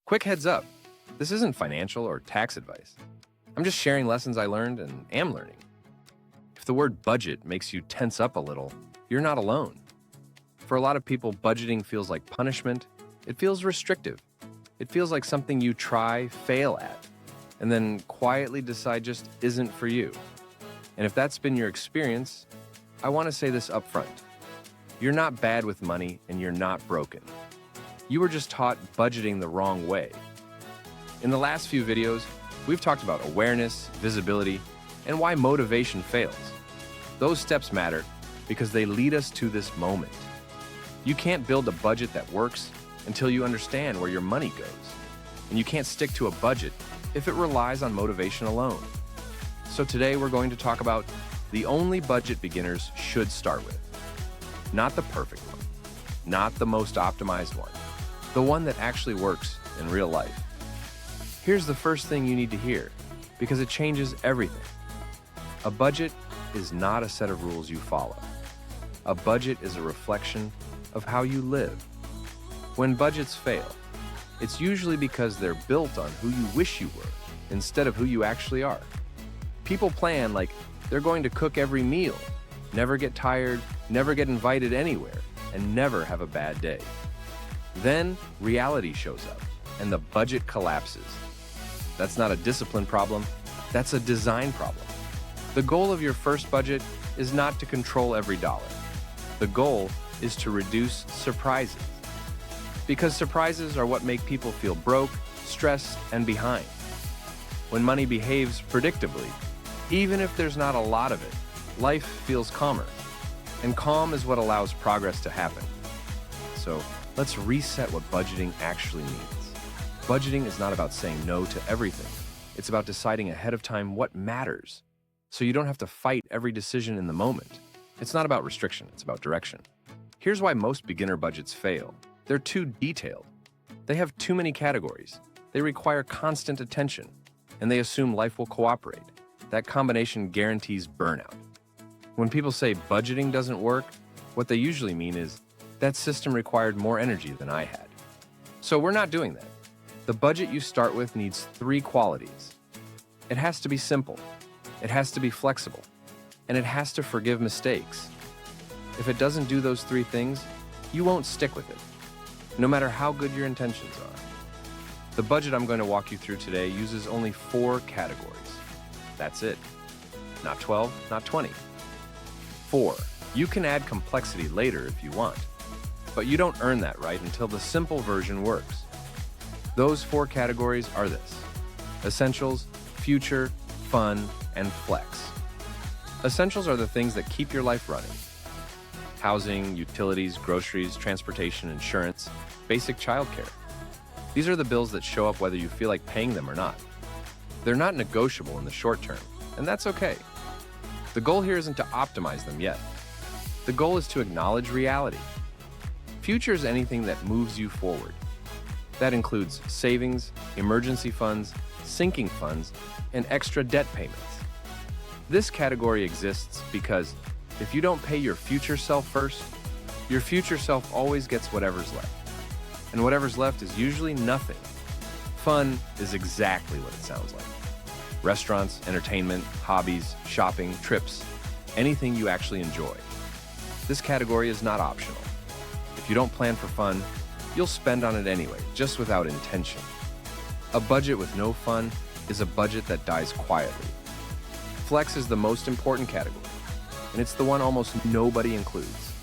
Quick heads up, this isn't financial or tax advice. I'm just sharing lessons I learned and am learning. If the word budget makes you tense up a little, you're not alone. For a lot of people, budgeting feels like punishment. It feels restrictive. It feels like something you try, fail at, and then quietly decide just isn't for you. And if that's been your experience, I want to say this up front. You're not bad with money and you're not broken. You were just taught budgeting the wrong way. In the last few videos, we've talked about awareness, visibility, and why motivation fails. Those steps matter because they lead us to this moment. You can't build a budget that works until you understand where your money goes. And you can't stick to a budget if it relies on motivation alone. So today we're going to talk about the only budget beginners should start with. Not the perfect one, not the most optimized one, the one that actually works in real life. Here's the first thing you need to hear, because it changes everything. A budget is not a set of rules you follow. A budget is a reflection of how you live. When budgets fail, it's usually because they're built on who you wish you were instead of who you actually are. People plan like they're going to cook every meal, never get tired, never get invited anywhere, and never have a bad day. Then reality shows up, and the budget collapses. That's not a discipline problem, that's a design problem. The goal of your first budget is not to control every dollar. The goal is to reduce surprises. Because surprises are what make people feel broke, stressed, and behind. When money behaves predictably, even if there's not a lot of it, life feels calmer. And calm is what allows progress to happen. So let's reset what budgeting actually means. Budgeting is not about saying no to everything. It's about deciding ahead of time what matters, so you don't have to fight every decision in the moment. It's not about restriction, it's about direction. Here's why most beginner budgets fail. They're too detailed. They have too many categories. They require constant attention, and they assume life will cooperate. That combination guarantees burnout. When people say budgeting doesn't work, what they usually mean is, that system required more energy than I had. So we're not doing that. The budget you start with needs 3 qualities. It has to be simple, it has to be flexible, and it has to forgive mistakes. If it doesn't do those 3 things, you won't stick with it, no matter how good your intentions are. The budget I'm going to walk you through today uses only 4 categories. That's it. Not 12, not 20. 4. You can add complexity later if you want, but you don't earn that right until the simple version works. Those 4 categories are this: essentials, future, fun, and flex. Essentials are the things that keep your life running. Housing, utilities, groceries, transportation, insurance, basic childcare. These are the bills that show up whether you feel like paying them or not. They're not negotiable in the short term, and that's okay. The goal here isn't to optimize them yet. The goal is to acknowledge reality. Future is anything that moves you forward. That includes savings, emergency funds, sinking funds, and extra debt payments. This category exists because if you don't pay your future self first, your future self always gets whatever's left. And whatever's left is usually nothing. Fun is exactly what it sounds like. Restaurants, entertainment, hobbies, shopping, trips, anything you actually enjoy. This category is not optional. If you don't plan for fun, you'll spend on it anyway, just without intention. A budget with no fun is a budget that dies quietly. Flex is the most important category, and it's the one almost nobody includes.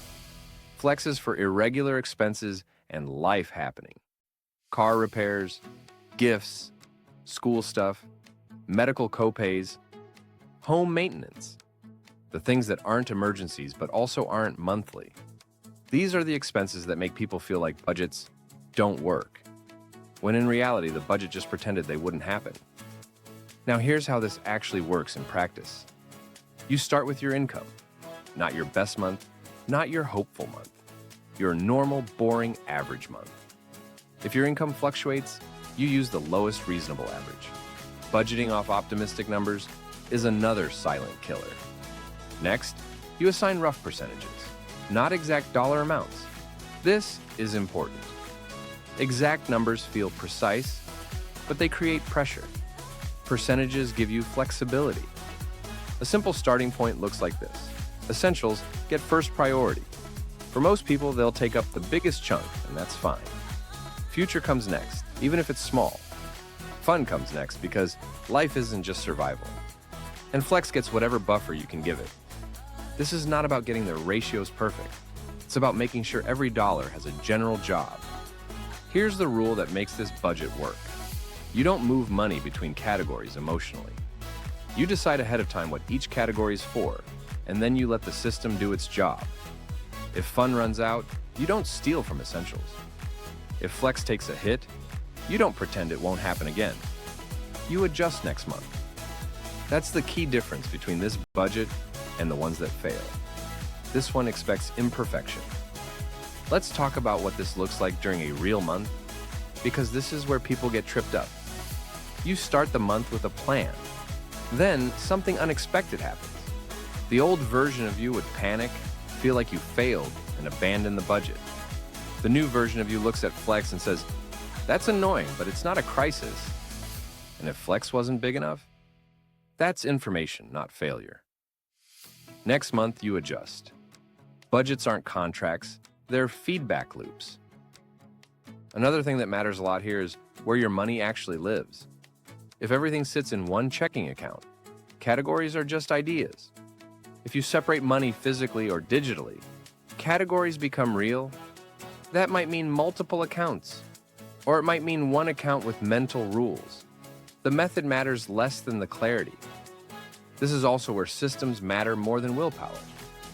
Flex is for irregular expenses and life happening. Car repairs, gifts, school stuff, medical copays, home maintenance. The things that aren't emergencies but also aren't monthly. These are the expenses that make people feel like budgets don't work, when in reality the budget just pretended they wouldn't happen. Now here's how this actually works in practice. You start with your income, not your best month, not your hopeful month, your normal, boring, average month. If your income fluctuates, you use the lowest reasonable average. Budgeting off optimistic numbers is another silent killer. Next, you assign rough percentages, not exact dollar amounts. This is important. Exact numbers feel precise, but they create pressure. Percentages give you flexibility. A simple starting point looks like this. Essentials get first priority. For most people, they'll take up the biggest chunk, and that's fine. Future comes next, even if it's small. Fun comes next because life isn't just survival. And Flex gets whatever buffer you can give it. This is not about getting the ratios perfect. It's about making sure every dollar has a general job. Here's the rule that makes this budget work. You don't move money between categories emotionally. You decide ahead of time what each category is for, and then you let the system do its job. If fun runs out, you don't steal from essentials. If Flex takes a hit, you don't pretend it won't happen again. You adjust next month. That's the key difference between this budget and the ones that fail. This one expects imperfection. Let's talk about what this looks like during a real month, because this is where people get tripped up. You start the month with a plan. Then something unexpected happens. The old version of you would panic, feel like you failed, and abandon the budget. The new version of you looks at Flex and says, "That's annoying, but it's not a crisis." And if Flex wasn't big enough, that's information, not failure. Next month, you adjust. Budgets aren't contracts, they're feedback loops. Another thing that matters a lot here is where your money actually lives. If everything sits in one checking account, categories are just ideas. If you separate money physically or digitally, categories become real. That might mean multiple accounts, or it might mean one account with mental rules. The method matters less than the clarity. This is also where systems matter more than willpower.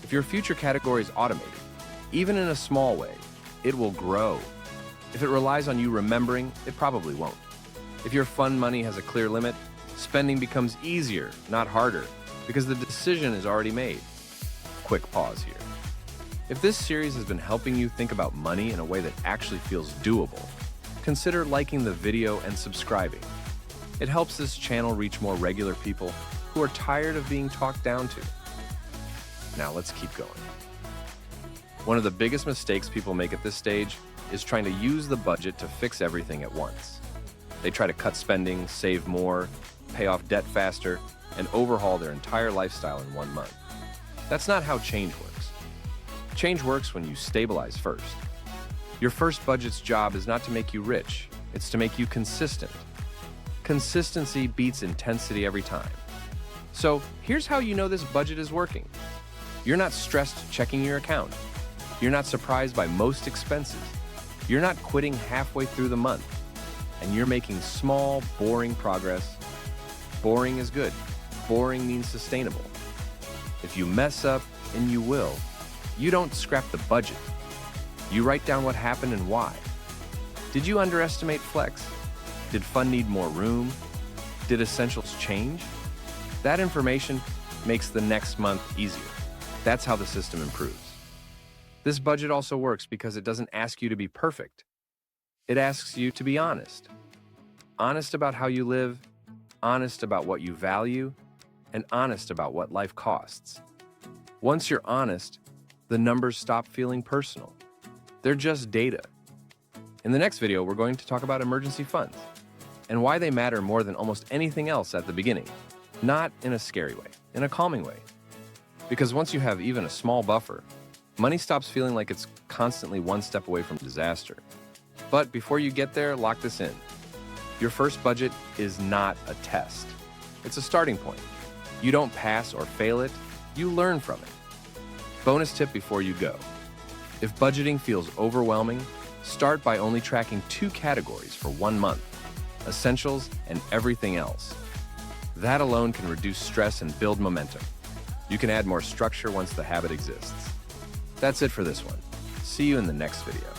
If your future category is automated, even in a small way, it will grow. If it relies on you remembering, it probably won't. If your fun money has a clear limit, spending becomes easier, not harder, because the decision is already made. Quick pause here. If this series has been helping you think about money in a way that actually feels doable, consider liking the video and subscribing. It helps this channel reach more regular people who are tired of being talked down to. Now let's keep going. One of the biggest mistakes people make at this stage is trying to use the budget to fix everything at once. They try to cut spending, save more, pay off debt faster, and overhaul their entire lifestyle in 1 month. That's not how change works. Change works when you stabilize first. Your first budget's job is not to make you rich, it's to make you consistent. Consistency beats intensity every time. So here's how you know this budget is working. You're not stressed checking your account. You're not surprised by most expenses. You're not quitting halfway through the month. And you're making small, boring progress. Boring is good. Boring means sustainable. If you mess up, and you will, you don't scrap the budget. You write down what happened and why. Did you underestimate Flex? Did fun need more room? Did essentials change? That information makes the next month easier. That's how the system improves. This budget also works because it doesn't ask you to be perfect. It asks you to be honest. Honest about how you live, honest about what you value, and honest about what life costs. Once you're honest, the numbers stop feeling personal. They're just data. In the next video, we're going to talk about emergency funds and why they matter more than almost anything else at the beginning. Not in a scary way, in a calming way. Because once you have even a small buffer, money stops feeling like it's constantly one step away from disaster. But before you get there, lock this in. Your first budget is not a test. It's a starting point. You don't pass or fail it, you learn from it. Bonus tip before you go. If budgeting feels overwhelming, start by only tracking 2 categories for 1 month, essentials and everything else. That alone can reduce stress and build momentum. You can add more structure once the habit exists. That's it for this one. See you in the next video.